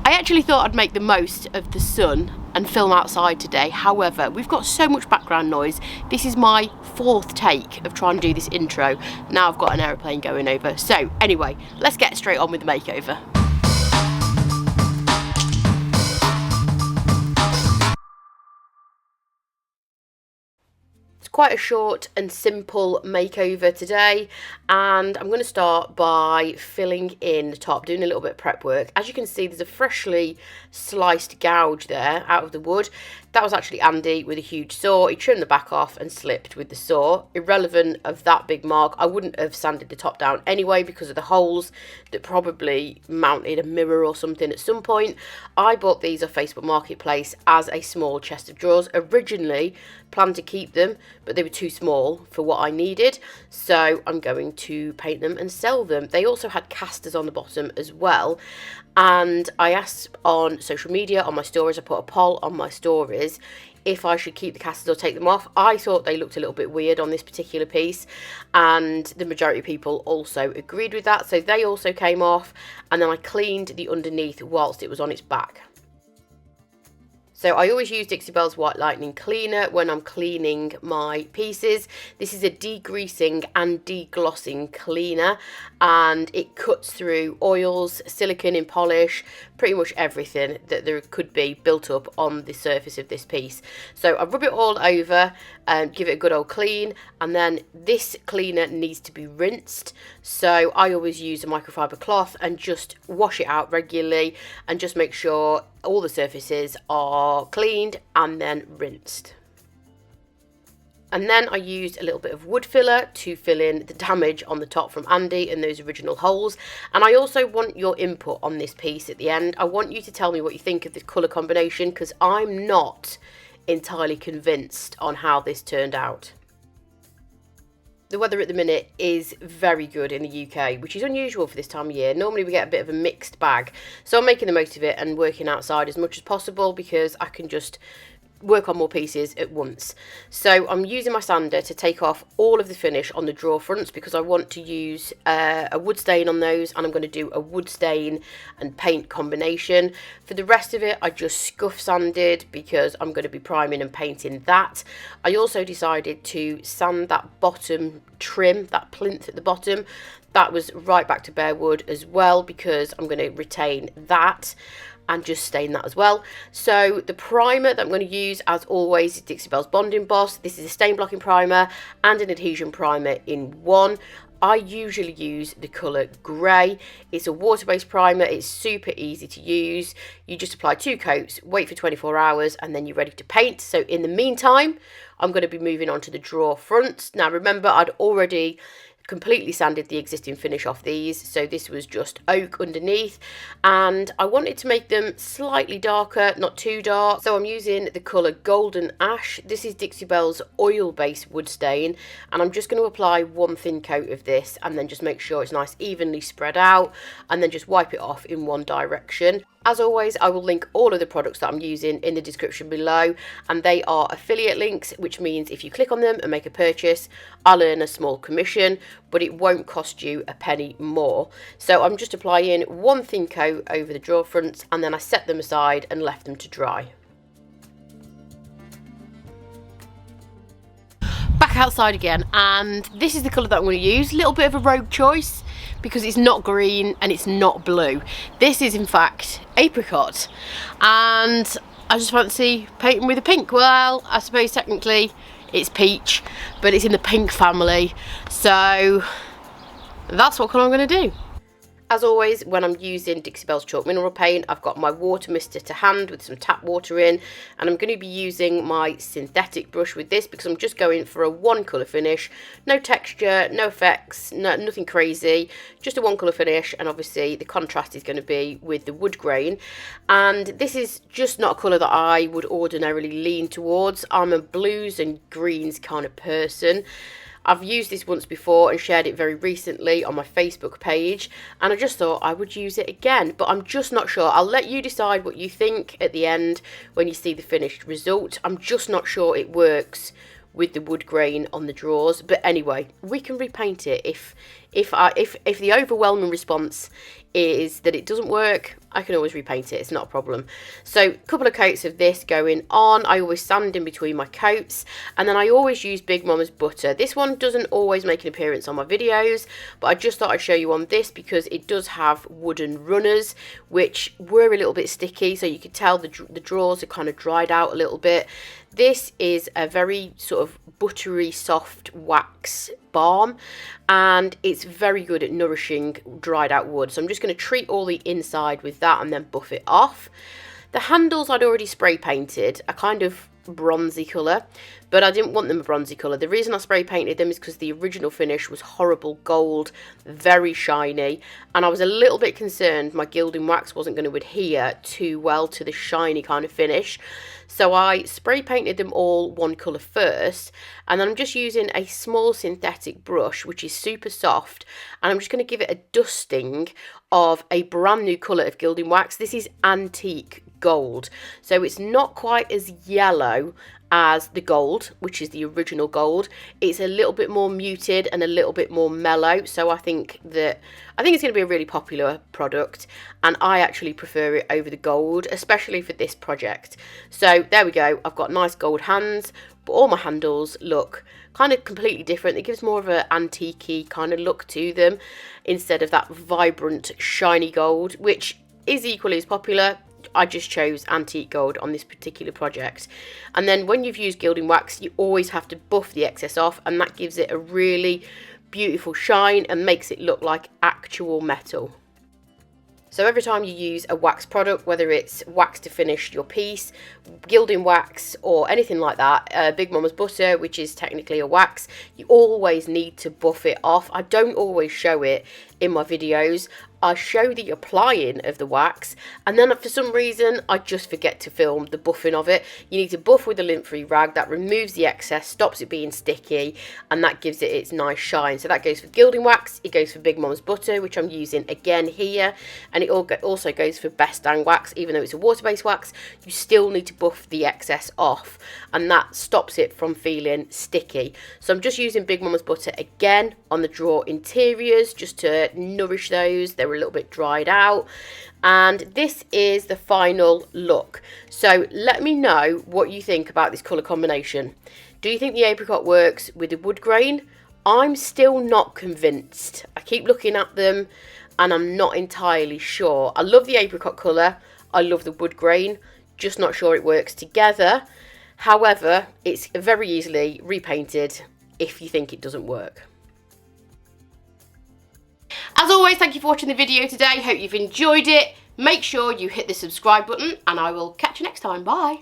I actually thought I'd make the most of the sun and film outside today. However, we've got so much background noise. This is my 4th take of trying to do this intro. Now I've got an aeroplane going over. So anyway, let's get straight on with the makeover. Quite a short and simple makeover today, and I'm going to start by filling in the top, doing a little bit of prep work. As you can see, there's a freshly sliced gouge there out of the wood. That was actually Andy with a huge saw. He trimmed the back off and slipped with the saw. Irrelevant of that big mark, I wouldn't have sanded the top down anyway because of the holes that probably mounted a mirror or something at some point. I bought these off Facebook Marketplace as a small chest of drawers. Originally planned to keep them, but they were too small for what I needed, so I'm going to paint them and sell them. They also had casters on the bottom as well, and I asked on social media, on my stories, I put a poll on my stories if I should keep the casters or take them off. I thought they looked a little bit weird on this particular piece, and the majority of people also agreed with that, so they also came off, and then I cleaned the underneath whilst it was on its back. So I always use Dixie Belle's White Lightning Cleaner when I'm cleaning my pieces. This is a degreasing and deglossing cleaner, and it cuts through oils, silicone in polish, pretty much everything that there could be built up on the surface of this piece. So I rub it all over and give it a good old clean, and then this cleaner needs to be rinsed. So I always use a microfiber cloth and just wash it out regularly and just make sure all the surfaces are cleaned and then rinsed. And then I used a little bit of wood filler to fill in the damage on the top from Andy and those original holes. And I also want your input on this piece at the end. I want you to tell me what you think of this colour combination, because I'm not entirely convinced on how this turned out. The weather at the minute is very good in the UK, which is unusual for this time of year. Normally we get a bit of a mixed bag. So I'm making the most of it and working outside as much as possible because I can just work on more pieces at once. So I'm using my sander to take off all of the finish on the drawer fronts because I want to use a wood stain on those, and I'm going to do a wood stain and paint combination. For the rest of it I just scuff sanded because I'm going to be priming and painting that. I also decided to sand that bottom trim, that plinth at the bottom. That was right back to bare wood as well because I'm going to retain that and just stain that as well. So the primer that I'm going to use, as always, is Dixie Belle's Bonding Boss. This is a stain blocking primer and an adhesion primer in one. I usually use the colour grey. It's a water-based primer. It's super easy to use. You just apply 2 coats, wait for 24 hours, and then you're ready to paint. So in the meantime, I'm going to be moving on to the drawer fronts. Now remember, I'd already completely sanded the existing finish off these, so this was just oak underneath, and I wanted to make them slightly darker, not too dark, so I'm using the colour Golden Ash. This is Dixie Belle's oil-based wood stain, and I'm just going to apply 1 thin coat of this and then just make sure it's nice evenly spread out, and then just wipe it off in one direction. As always, I will link all of the products that I'm using in the description below, and they are affiliate links, which means if you click on them and make a purchase, I'll earn a small commission, but it won't cost you a penny more. So I'm just applying 1 thin coat over the drawer fronts, and then I set them aside and left them to dry. Back outside again, and this is the colour that I'm going to use. A little bit of a rogue choice, because it's not green and it's not blue. This is in fact apricot, and I just fancy painting with a pink. Well, I suppose technically it's peach, but it's in the pink family, so that's what colour I'm going to do. As always, when I'm using Dixie Belle's Chalk Mineral Paint, I've got my water mister to hand with some tap water in, and I'm going to be using my synthetic brush with this because I'm just going for a 1 colour finish. No texture, no effects, nothing crazy, just a 1 colour finish, and obviously the contrast is going to be with the wood grain. And this is just not a colour that I would ordinarily lean towards. I'm a blues and greens kind of person. I've used this once before and shared it very recently on my Facebook page, and I just thought I would use it again, but I'm just not sure. I'll let you decide what you think at the end when you see the finished result. I'm just not sure it works with the wood grain on the drawers, but anyway, we can repaint it if If the overwhelming response is that it doesn't work, I can always repaint it. It's not a problem. So a couple of coats of this going on. I always sand in between my coats, and then I always use Big Mama's Butter. This one doesn't always make an appearance on my videos, but I just thought I'd show you on this because it does have wooden runners which were a little bit sticky, so you could tell the drawers are kind of dried out a little bit. This is a very sort of buttery soft wax balm, and it's very good at nourishing dried out wood. So I'm just going to treat all the inside with that and then buff it off. The handles I'd already spray painted a kind of bronzy colour, but I didn't want them a bronzy colour. The reason I spray painted them is because the original finish was horrible gold, very shiny, and I was a little bit concerned my gilding wax wasn't going to adhere too well to the shiny kind of finish. So I spray painted them all one colour first, and then I'm just using a small synthetic brush which is super soft, and I'm just going to give it a dusting of a brand new colour of gilding wax. This is Antique Gold, so it's not quite as yellow as the gold, which is the original gold. It's a little bit more muted and a little bit more mellow, so I think it's going to be a really popular product, and I actually prefer it over the gold, especially for this project. So there we go, I've got nice gold hands, but all my handles look kind of completely different. It gives more of an antique-y kind of look to them instead of that vibrant shiny gold, which is equally as popular. I just chose Antique Gold on this particular project. And then when you've used gilding wax, you always have to buff the excess off, and that gives it a really beautiful shine and makes it look like actual metal. So every time you use a wax product, whether it's wax to finish your piece, gilding wax or anything like that, Big Mama's Butter, which is technically a wax, you always need to buff it off. I don't always show it in my videos. I show the applying of the wax, and then for some reason I just forget to film the buffing of it. You need to buff with a lint-free rag. That removes the excess, stops it being sticky, and that gives it its nice shine. So that goes for gilding wax, it goes for Big Mama's Butter, which I'm using again here, and it also goes for Best Dang wax. Even though it's a water-based wax, you still need to buff the excess off, and that stops it from feeling sticky. So I'm just using Big Mama's Butter again on the drawer interiors just to nourish those. They're a little bit dried out, and this is the final look. So let me know what you think about this colour combination. Do you think the apricot works with the wood grain? I'm still not convinced. I keep looking at them and I'm not entirely sure. I love the apricot colour, I love the wood grain, just not sure it works together. However, it's very easily repainted if you think it doesn't work. As always, thank you for watching the video today. Hope you've enjoyed it. Make sure you hit the subscribe button, and I will catch you next time. Bye.